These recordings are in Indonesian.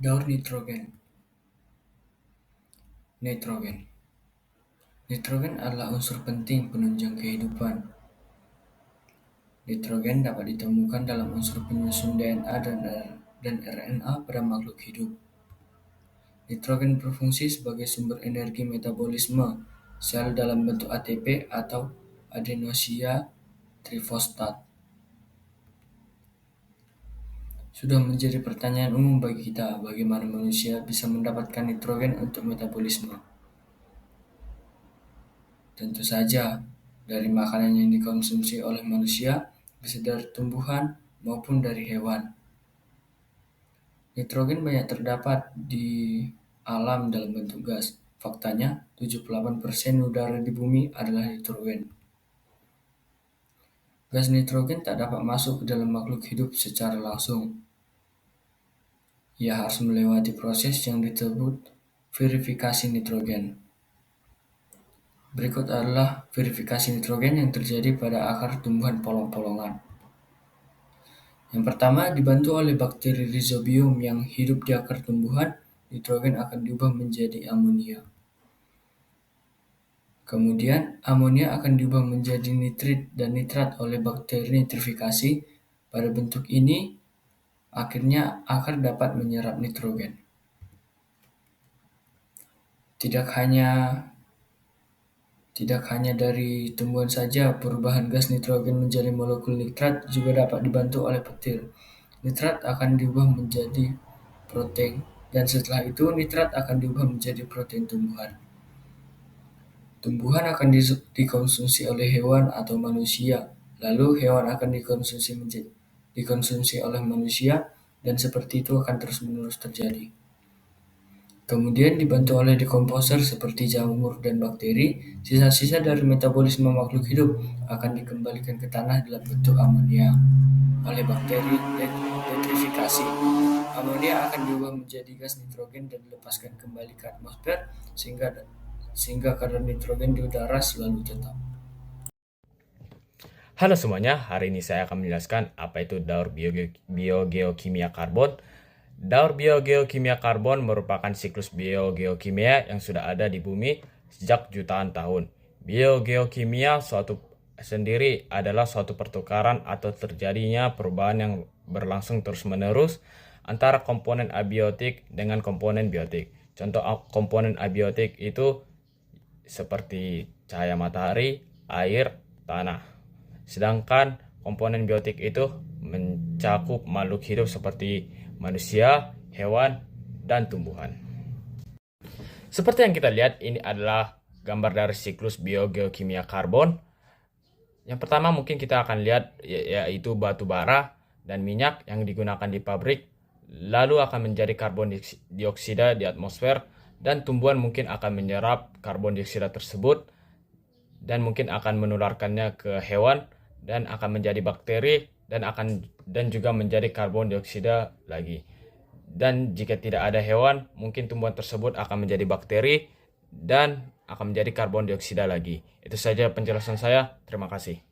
Daur nitrogen. Nitrogen. Nitrogen adalah unsur penting penunjang kehidupan. Nitrogen dapat ditemukan dalam unsur penyusun DNA dan RNA pada makhluk hidup. Nitrogen berfungsi sebagai sumber energi metabolisme sel dalam bentuk ATP atau adenosia trifosfat. Sudah menjadi pertanyaan umum bagi kita bagaimana manusia bisa mendapatkan nitrogen untuk metabolisme. Tentu saja dari makanan yang dikonsumsi oleh manusia, bisa dari tumbuhan maupun dari hewan. Nitrogen banyak terdapat di alam dalam bentuk gas. Faktanya, 78% udara di bumi adalah nitrogen. Gas nitrogen tak dapat masuk ke dalam makhluk hidup secara langsung. Ia harus melewati proses yang disebut verifikasi nitrogen. Berikut adalah verifikasi nitrogen yang terjadi pada akar tumbuhan polong-polongan. Yang pertama, dibantu oleh bakteri rhizobium yang hidup di akar tumbuhan, nitrogen akan diubah menjadi amonia. Kemudian, amonia akan diubah menjadi nitrit dan nitrat oleh bakteri nitrifikasi. Pada bentuk ini, akhirnya akar dapat menyerap nitrogen. Tidak hanya dari tumbuhan saja, perubahan gas nitrogen menjadi molekul nitrat juga dapat dibantu oleh petir. Nitrat akan diubah menjadi protein, dan setelah itu nitrat akan diubah menjadi protein tumbuhan. Tumbuhan akan dikonsumsi oleh hewan atau manusia, lalu hewan akan dikonsumsi oleh manusia, dan seperti itu akan terus-menerus terjadi. Kemudian dibantu oleh dekomposer seperti jamur dan bakteri, sisa-sisa dari metabolisme makhluk hidup akan dikembalikan ke tanah dalam bentuk amonia oleh bakteri nitrifikasi. Amonia akan diubah menjadi gas nitrogen dan dilepaskan kembali ke atmosfer sehingga kadar nitrogen di udara selalu tetap. Halo semuanya, hari ini saya akan menjelaskan apa itu daur biogeokimia karbon. Daur biogeokimia karbon merupakan siklus biogeokimia yang sudah ada di bumi sejak jutaan tahun. Biogeokimia sendiri adalah suatu pertukaran atau terjadinya perubahan yang berlangsung terus-menerus antara komponen abiotik dengan komponen biotik. Contoh komponen abiotik itu seperti cahaya matahari, air, tanah. Sedangkan komponen biotik itu mencakup makhluk hidup seperti manusia, hewan, dan tumbuhan. Seperti yang kita lihat, ini adalah gambar dari siklus biogeokimia karbon. Yang pertama mungkin kita akan lihat yaitu batu bara dan minyak yang digunakan di pabrik, lalu akan menjadi karbon dioksida di atmosfer, dan tumbuhan mungkin akan menyerap karbon dioksida tersebut dan mungkin akan menularkannya ke hewan dan akan menjadi bakteri dan juga menjadi karbon dioksida lagi. Dan jika tidak ada hewan, mungkin tumbuhan tersebut akan menjadi bakteri dan akan menjadi karbon dioksida lagi. Itu saja penjelasan saya. Terima kasih.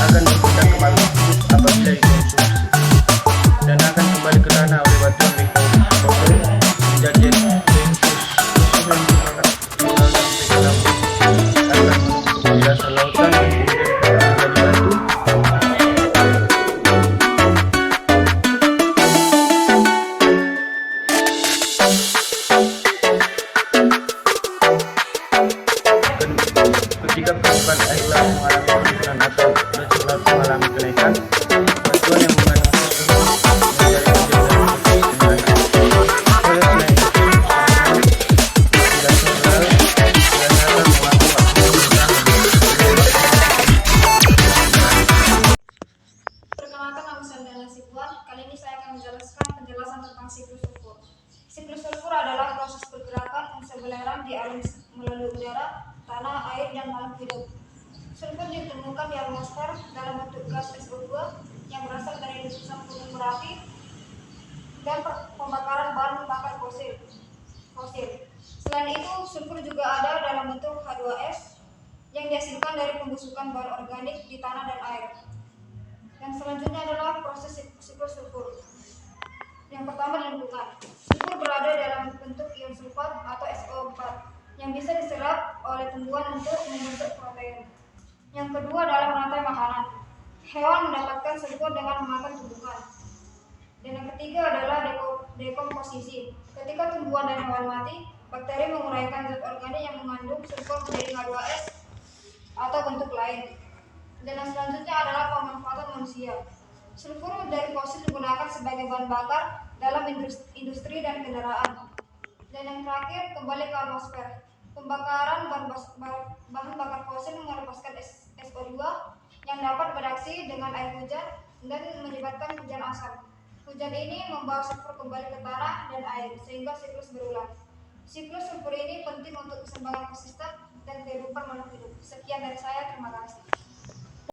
Akan berpindah ke makhluk hidup apabila dikonsumsi dan akan kembali ke tanah oleh batuan dekomposer menjadi infus tanah, air, dan makhluk hidup. Sulfur ditemukan di atmosfer dalam bentuk gas SO2 yang berasal dari letusan gunung berapi dan pembakaran bahan bakar fosil. Selain itu, sulfur juga ada dalam bentuk H2S yang dihasilkan dari pembusukan bahan organik di tanah dan air. Dan selanjutnya adalah proses siklus sulfur. Yang pertama, lingkungan. Sulfur berada dalam bentuk ion sulfat atau SO4 yang bisa diserap oleh tumbuhan untuk membentuk protein. Yang kedua, dalam rantai makanan. Hewan mendapatkan sulfur dengan memakan tumbuhan. Dan yang ketiga adalah dekomposisi. Ketika tumbuhan dan hewan mati, bakteri menguraikan zat organik yang mengandung sulfur menjadi H2S atau bentuk lain. Dan yang selanjutnya adalah pemanfaatan manusia. Sulfur dari fosil digunakan sebagai bahan bakar dalam industri dan kendaraan. Dan yang terakhir, kembali ke atmosfer. Pembakaran bahan bakar fosil melepaskan SO2 yang dapat bereaksi dengan air hujan dan menyebabkan hujan asam. Hujan ini membawa sulfur kembali ke tanah dan air sehingga siklus berulang. Siklus sulfur ini penting untuk keseimbangan ekosistem dan kehidupan makhluk hidup. Sekian dari saya, terima kasih.